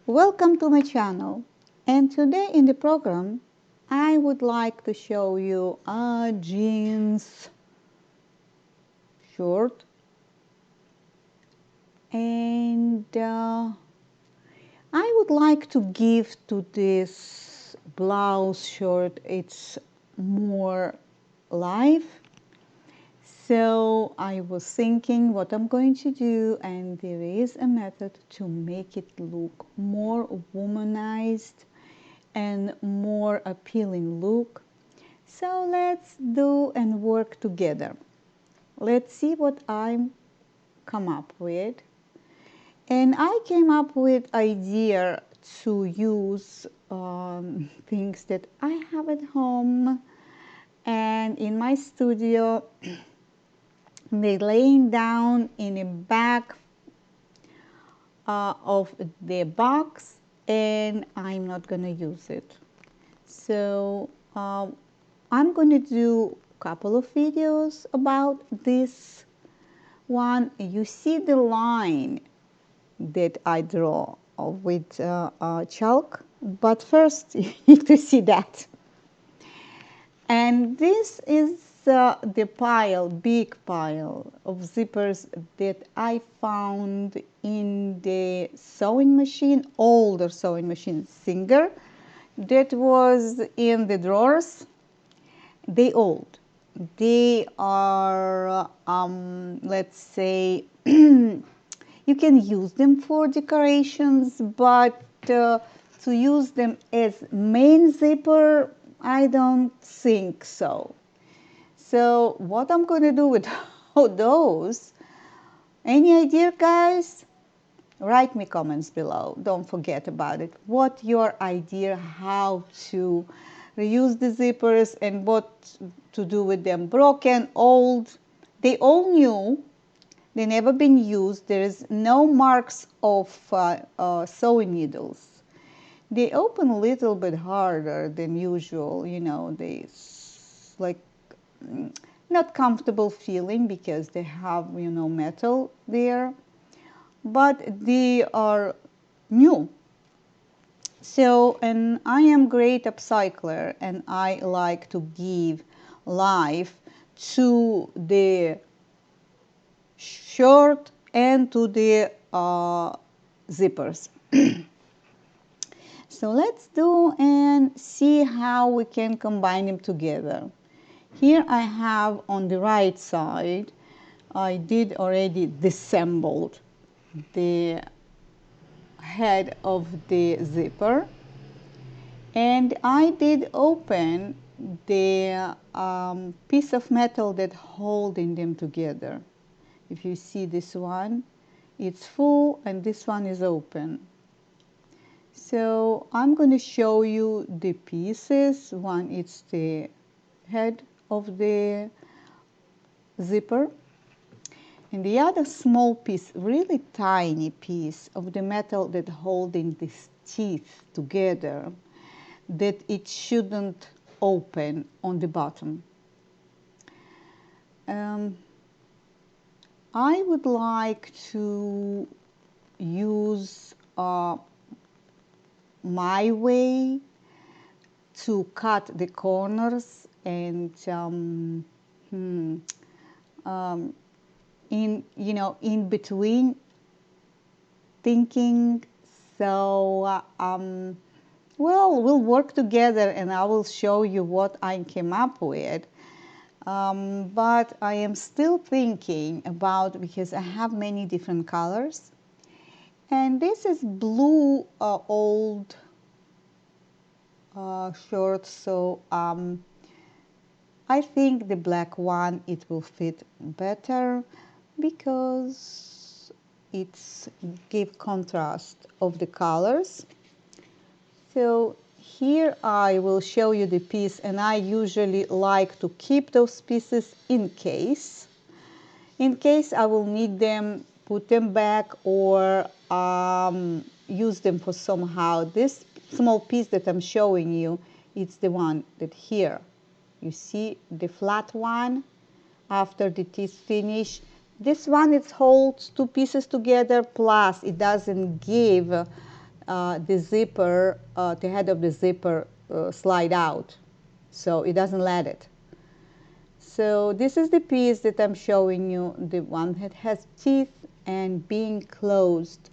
Welcome to my channel, and today in the program I would like to show you a jeans short, and I would like to give to this blouse short its more life. So I was thinking what I'm going to do, and there is a method to make it look more womanized and more appealing look. So let's do and work together. Let's see what I come up with. And I came up with idea to use things that I have at home and in my studio. They laying down in the back of the box, and I'm not gonna use it. So I'm gonna do a couple of videos about this one. You see the line that I draw with chalk, but first you need to see that. And this is the big pile of zippers that I found in the sewing machine, older sewing machine Singer, that was in the drawers. They old. They are, let's say, you can use them for decorations, but to use them as main zipper, I don't think so. So what I'm going to do with those, any idea, guys? Write me comments below. Don't forget about it. What your idea how to reuse the zippers and what to do with them. Broken, old, they all new. They never been used. There is no marks of sewing needles. They open a little bit harder than usual. You know, they like not comfortable feeling because they have, you know, metal there, but they are new. So, and I am great upcycler, and I like to give life to the shirt and to the zippers. So let's do and see how we can combine them together. Here I have on the right side, I did already disassembled the head of the zipper, and I did open the piece of metal that holding them together. If you see this one, it's full and this one is open. So I'm going to show you the pieces. One is the head of the zipper, and the other small piece, really tiny piece of the metal that holding these teeth together, that it shouldn't open on the bottom. I would like to use my way to cut the corners and in between thinking. So well, we'll work together and I will show you what I came up with. But I am still thinking about, because I have many different colors, and this is blue old short, so I think the black one, it will fit better because it's give contrast of the colors. So here I will show you the piece, and I usually like to keep those pieces in case I will need them, put them back, or use them for somehow. This small piece that I'm showing you, it's the one that here, you see the flat one after the teeth finish. This one, it holds two pieces together, plus it doesn't give the zipper, the head of the zipper slide out, so it doesn't let it. So this is the piece that I'm showing you, the one that has teeth and being closed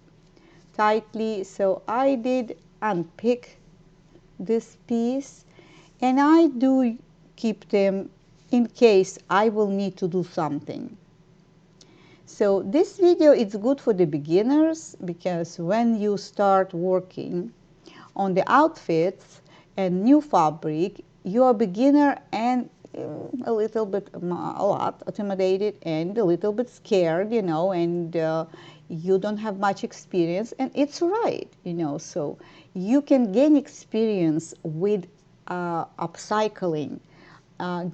tightly. So I did unpick this piece, and I do keep them in case I will need to do something. So this video is good for the beginners, because when you start working on the outfits and new fabric, you're a beginner and a little bit, a lot intimidated and a little bit scared, you know, and you don't have much experience, and it's right, you know. So you can gain experience with upcycling,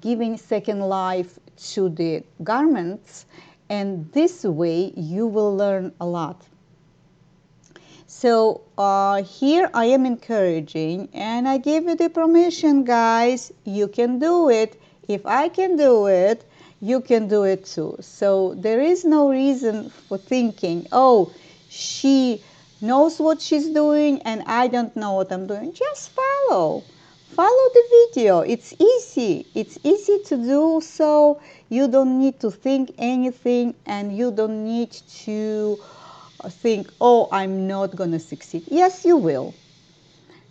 giving second life to the garments, and this way you will learn a lot. So here I am encouraging, and I give you the permission, guys. You can do it. If I can do it, you can do it too. So there is no reason for thinking, oh, she knows what she's doing and I don't know what I'm doing. Just follow. Follow the video. It's easy. It's easy to do, so you don't need to think anything, and you don't need to think, oh, I'm not going to succeed. Yes, you will.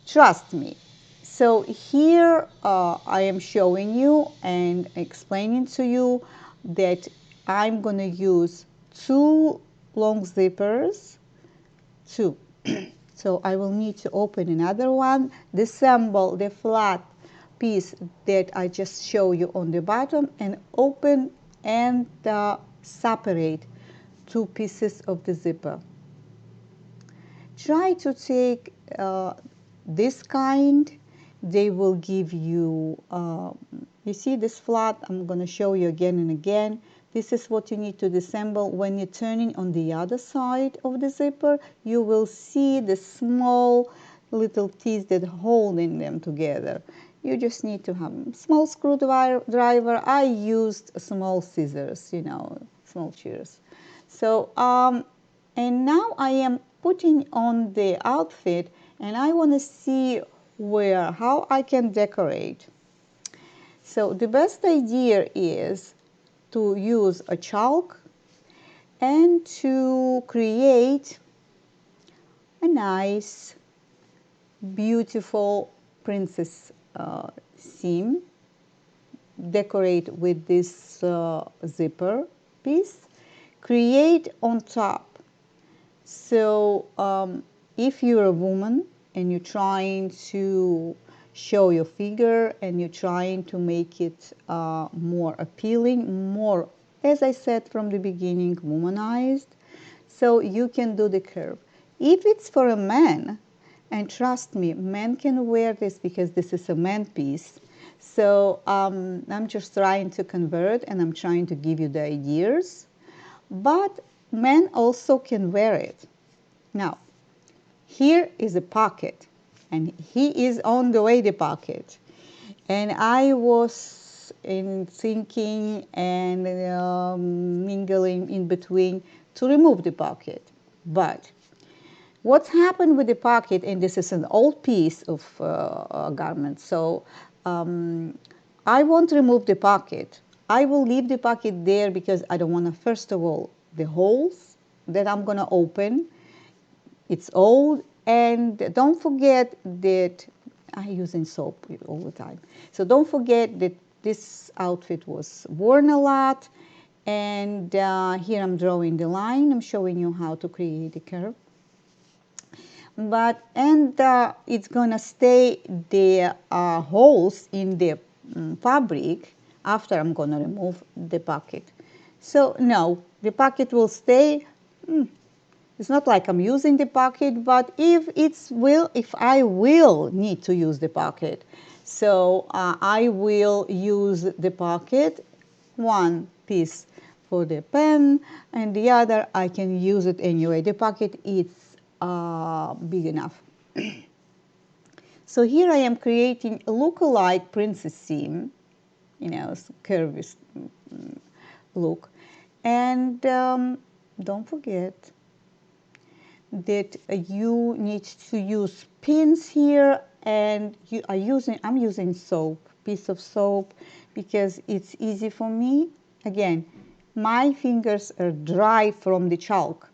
Trust me. So here I am showing you and explaining to you that I'm going to use 2 long zippers, 2. So I will need to open another one, disassemble the flat piece that I just show you on the bottom, and open and separate 2 pieces of the zipper. Try to take this kind. They will give you, you see this flat, I'm going to show you again and again. This is what you need to disassemble. When you're turning on the other side of the zipper, you will see the small little teeth that holding them together. You just need to have a small screwdriver. I used small scissors, you know, small shears. So, and now I am putting on the outfit, and I want to see how I can decorate. So the best idea is to use a chalk and to create a nice, beautiful princess seam. Decorate with this zipper piece. Create on top. So if you're a woman and you're trying to show your figure and you're trying to make it more appealing, more, as I said from the beginning, womanized, so you can do the curve. If it's for a man, and trust me, men can wear this because this is a man piece. So I'm just trying to convert, and I'm trying to give you the ideas. But men also can wear it. Now, here is a pocket, and he is on the way the pocket. And I was thinking and mingling in between to remove the pocket. But what's happened with the pocket, and this is an old piece of garment, so I won't remove the pocket. I will leave the pocket there because I don't want to, first of all, the holes that I'm going to open, it's old, and don't forget that I'm using soap all the time. So don't forget that this outfit was worn a lot, and here I'm drawing the line. I'm showing you how to create a curve. But it's gonna stay the holes in the fabric after I'm gonna remove the pocket. So no, the pocket will stay. It's not like I'm using the pocket, but if I will need to use the pocket, so I will use the pocket, one piece for the pen, and the other I can use it anyway. The pocket is big enough. So here I am creating a look-alike princess seam, you know, curvy look. And don't forget that you need to use pins here, and I'm using soap, piece of soap, because it's easy for me. Again, my fingers are dry from the chalk,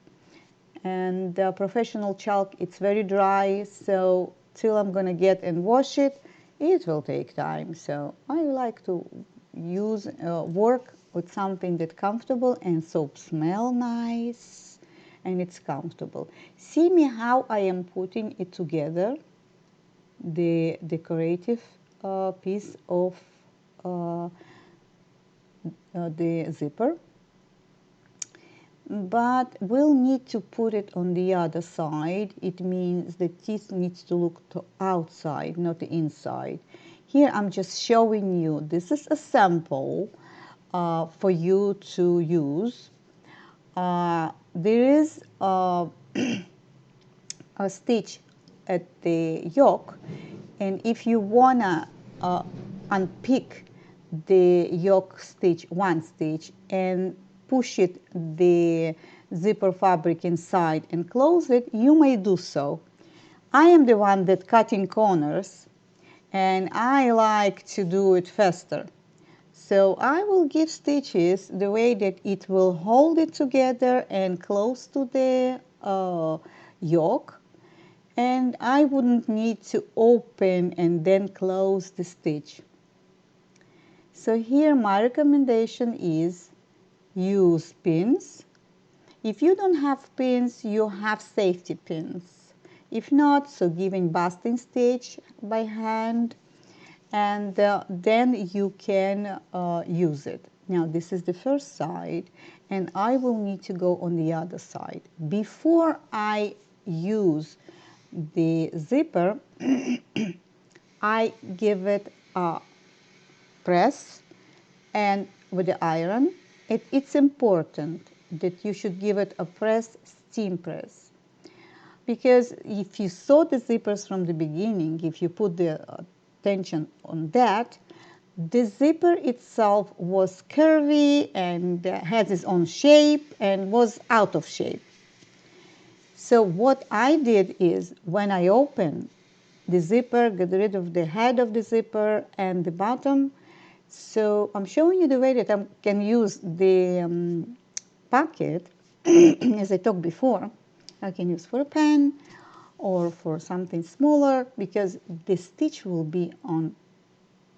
and the professional chalk, it's very dry, so till I'm gonna get and wash it, it will take time. So I like to use work with something that's comfortable, and soap smell nice and it's comfortable. See me how I am putting it together, the decorative piece of the zipper, but we'll need to put it on the other side. It means the teeth needs to look to outside, not the inside. Here I'm just showing you, this is a sample for you to use. There is a stitch at the yoke, and if you wanna unpick the yoke stitch, one stitch, and push it the zipper fabric inside and close it, you may do so. I am the one that cutting corners, and I like to do it faster. So I will give stitches the way that it will hold it together and close to the yoke, and I wouldn't need to open and then close the stitch. So here my recommendation is use pins. If you don't have pins, you have safety pins. If not, so giving basting stitch by hand, and then you can use it. Now this is the first side, and I will need to go on the other side. Before I use the zipper, I give it a press, and with the iron, it's important that you should give it a press, steam press. Because if you sew the zippers from the beginning, if you put the tension on that, the zipper itself was curvy and had its own shape and was out of shape. So what I did is, when I opened the zipper, get rid of the head of the zipper and the bottom. So I'm showing you the way that I can use the pocket, as I talked before. I can use for a pen or for something smaller, because the stitch will be on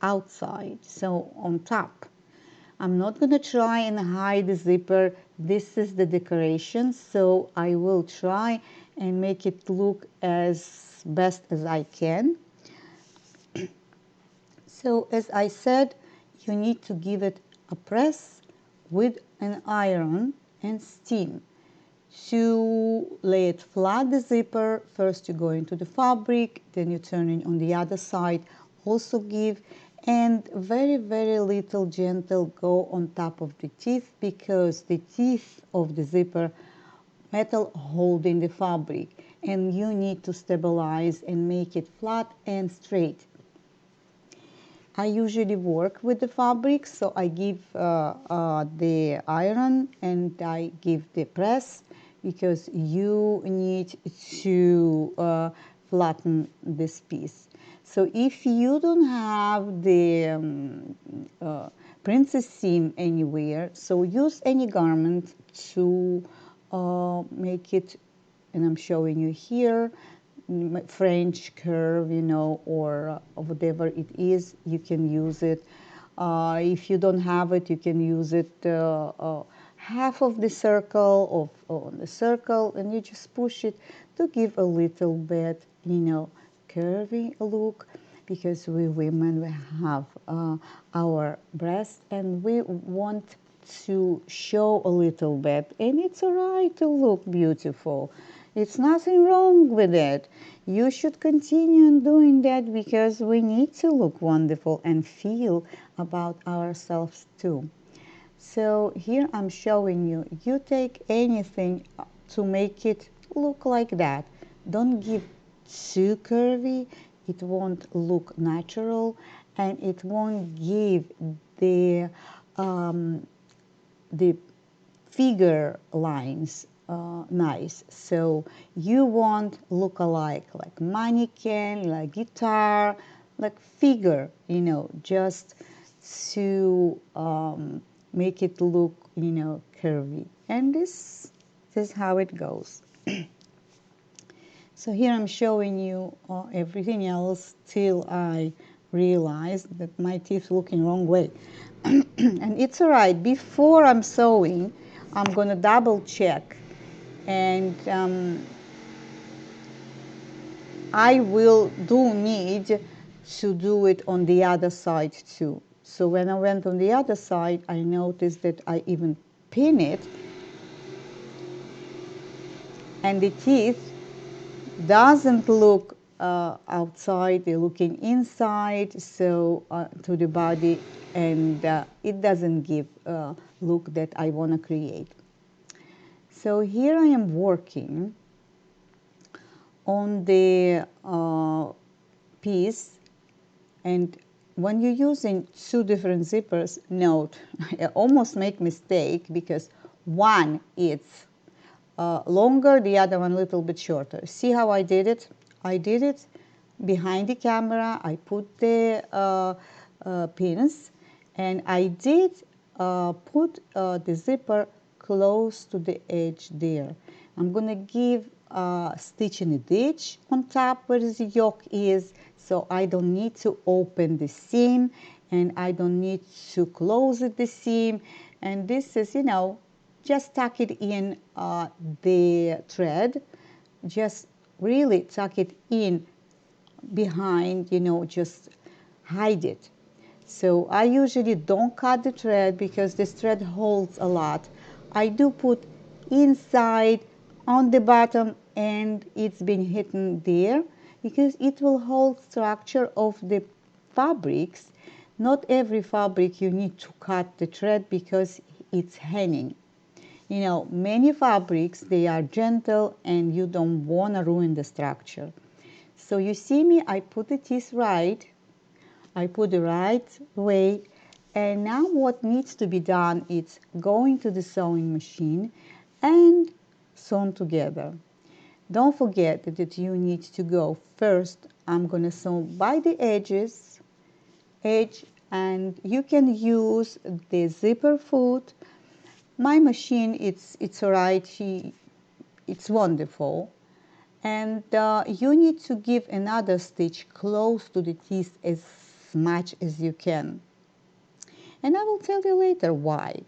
outside, so on top. I'm not going to try and hide the zipper. This is the decoration, so I will try and make it look as best as I can. So as I said, you need to give it a press with an iron and steam. To lay it flat, the zipper, first you go into the fabric, then you turn it on the other side, also give, and very, very little gentle go on top of the teeth, because the teeth of the zipper metal holding the fabric, and you need to stabilize and make it flat and straight. I usually work with the fabric, so I give the iron and I give the press, because you need to flatten this piece. So if you don't have the princess seam anywhere, so use any garment to make it, and I'm showing you here, French curve, or whatever it is, you can use it. If you don't have it, you can use it half of the circle on the circle, and you just push it to give a little bit, curvy look, because we women, we have our breast, and we want to show a little bit, and it's alright to look beautiful. It's nothing wrong with it. You should continue doing that, because we need to look wonderful and feel about ourselves too. So here I'm showing you, you take anything to make it look like that. Don't give too curvy, it won't look natural, and it won't give the figure lines nice. So you want look-alike, like mannequin, like guitar, like figure, just to make it look, curvy. And this is how it goes. So here I'm showing you everything else till I realize that my teeth looking wrong way. And it's all right. Before I'm sewing, I'm going to double check. And I will need to do it on the other side too. So when I went on the other side, I noticed that I even pin it, and the teeth doesn't look outside, they're looking inside, so to the body, and it doesn't give a look that I want to create. So here I am working on the piece, and when you're using two different zippers, note, I almost make mistake because one is longer, the other one a little bit shorter. See how I did it? I did it behind the camera. I put the pins, and I did put the zipper close to the edge there. I'm going to give a stitch in a ditch on top where the yoke is, so I don't need to open the seam, and I don't need to close the seam. And this is, just tuck it in the thread, just really tuck it in behind, just hide it. So I usually don't cut the thread because this thread holds a lot. I do put inside on the bottom, and it's been hidden there because it will hold structure of the fabrics. Not every fabric you need to cut the thread because it's hanging. Many fabrics, they are gentle and you don't want to ruin the structure. So you see me, I put the teeth right, I put the right way, and now what needs to be done is going to the sewing machine and sewn together. Don't forget that you need to go first. I'm going to sew by the edge, and you can use the zipper foot. My machine, it's all right. It's wonderful. And you need to give another stitch close to the teeth as much as you can. And I will tell you later why.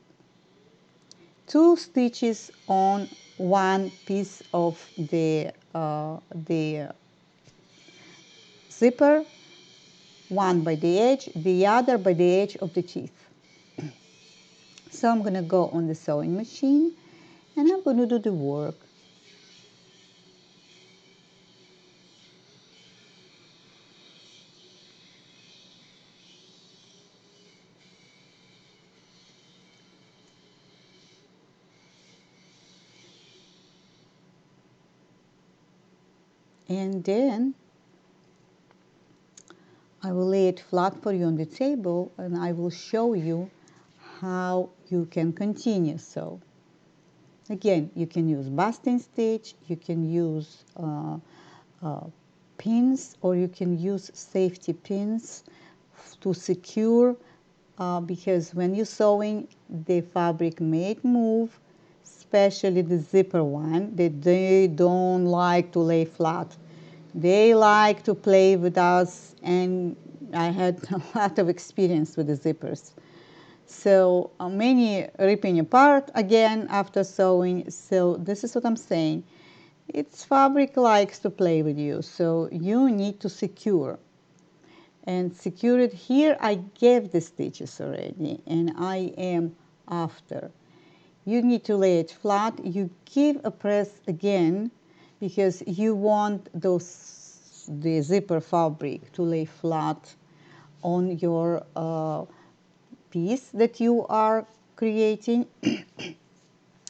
2 stitches on one piece of the zipper, one by the edge, the other by the edge of the teeth. So I'm going to go on the sewing machine and I'm going to do the work. And then I will lay it flat for you on the table, and I will show you how you can continue. So again, you can use basting stitch, you can use pins, or you can use safety pins to secure, because when you're sewing, the fabric may move, especially the zipper one, that they don't like to lay flat. They like to play with us, and I had a lot of experience with the zippers. So many ripping apart again after sewing. So this is what I'm saying. Its fabric likes to play with you, so you need to secure. And secure it here. I gave the stitches already, and I am after. You need to lay it flat. You give a press again because you want the zipper fabric to lay flat on your piece that you are creating,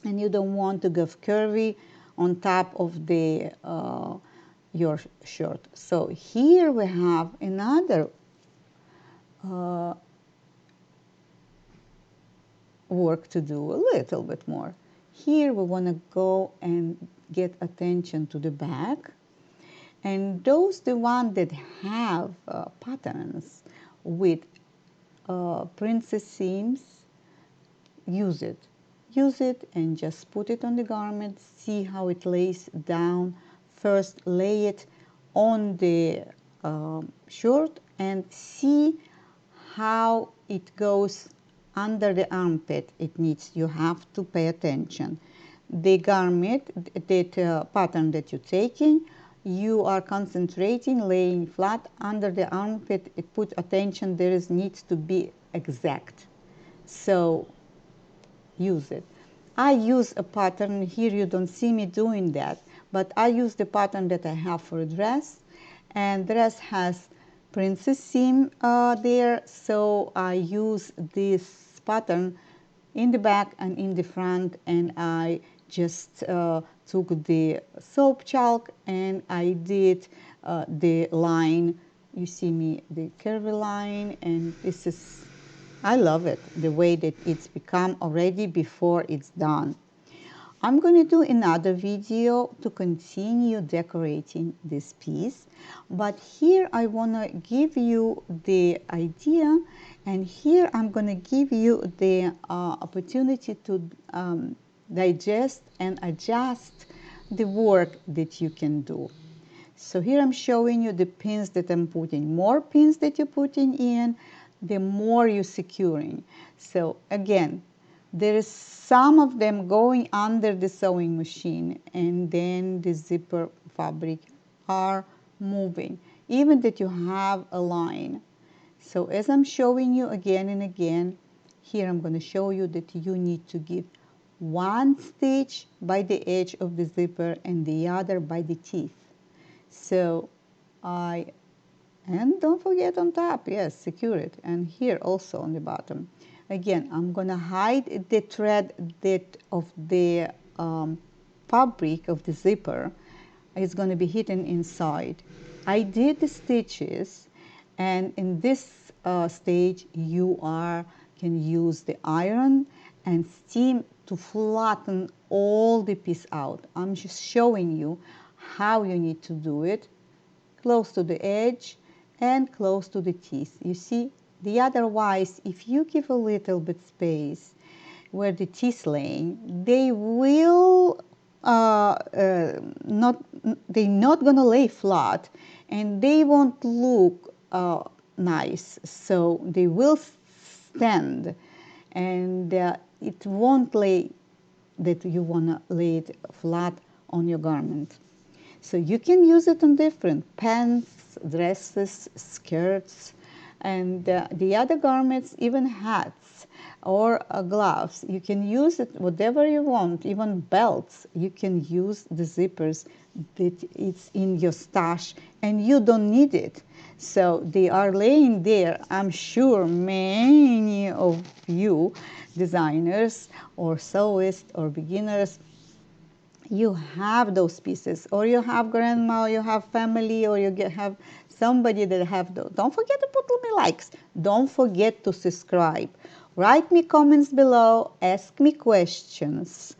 and you don't want to go curvy on top of the your shirt. So here we have another work to do, a little bit more. Here we want to go and get attention to the back. And those the one that have patterns with princess seams, use it. Use it and just put it on the garment. See how it lays down. First lay it on the shirt and see how it goes under the armpit. You have to pay attention. The garment, that pattern that you're taking, you are concentrating, laying flat under the armpit. Put attention, needs to be exact. So use it. I use a pattern, here you don't see me doing that, but I use the pattern that I have for a dress, and dress has princess seam there, so I use this pattern in the back and in the front, and I just took the soap chalk and I did the line. You see me, the curvy line, and this is, I love it, the way that it's become already before it's done. I'm going to do another video to continue decorating this piece, but here I want to give you the idea, and here I'm going to give you the opportunity to digest and adjust the work that you can do. So here I'm showing you the pins that I'm putting. More pins that you're putting in, the more you're securing. So again, there is some of them going under the sewing machine, and then the zipper fabric are moving, even that you have a line. So as I'm showing you again and again, here I'm going to show you that you need to give one stitch by the edge of the zipper and the other by the teeth. So and don't forget on top, yes, secure it, and here also on the bottom. Again, I'm going to hide the thread of the fabric of the zipper. It's going to be hidden inside. I did the stitches, and in this stage you can use the iron and steam to flatten all the piece out. I'm just showing you how you need to do it, close to the edge and close to the teeth. You see, otherwise, if you give a little bit space where the teeth laying, they will they're not gonna lay flat, and they won't look nice. So they will stand, and it won't lay that you wanna lay it flat on your garment. So you can use it on different pants, dresses, skirts, and the other garments, even hats or gloves. You can use it whatever you want, even belts. You can use the zippers that it's in your stash and you don't need it. So they are laying there. I'm sure many of you designers or sewists or beginners, you have those pieces, or you have grandma, or you have family, or you have somebody that have those. Don't forget to put me likes. Don't forget to subscribe. Write me comments below. Ask me questions,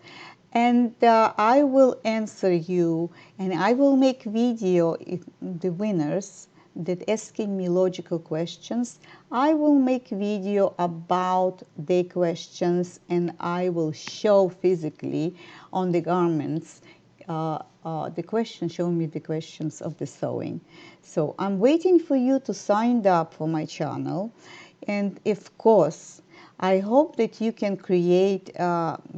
and I will answer you. And I will make video if the winners that asking me logical questions. I will make video about the questions, and I will show physically on the garments the questions, show me the questions of the sewing. So I'm waiting for you to sign up for my channel, and of course I hope that you can create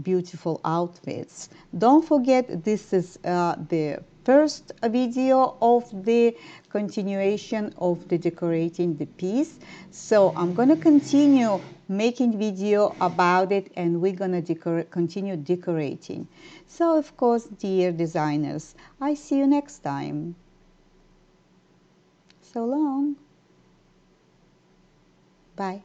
beautiful outfits. Don't forget, this is the first video of the continuation of the decorating the piece. So I'm going to continue making video about it, and we're going to continue decorating. So of course, dear designers, I see you next time. So long. Bye.